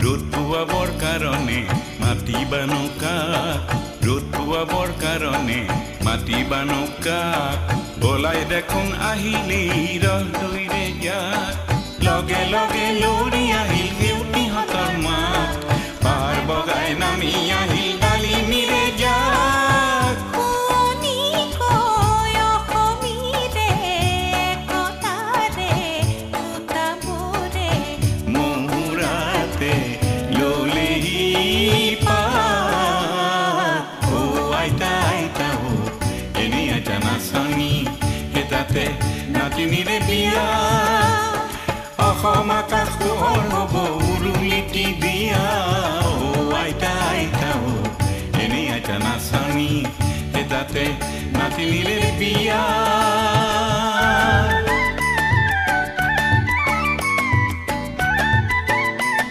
ৰোদ পোৱাবৰ কাৰণে মাতিবা নৌকাক ৰোদ পোৱাবৰ কাৰণে মাতিবা নৌকাক বলাই দেখোন আহিলেই ৰহদৈৰে ইয়াত লগে লগে লৰি আহিল সেউতীহঁতৰ মাত পাৰ বগাই নামি আহিল ডালিমিৰে যাক মহুৰাতে ললেহি পাত ও আইতা আইতা ও এনে আইতা নাচনি হেতাতে নাতিনিৰে বিয়া অসম আকাশ পোহৰ হ'ব উৰুলিটি দিয়া ও আইতা আইতা ও এনে আইতা নাচনি হেতাতে নাতিনিৰে বিয়া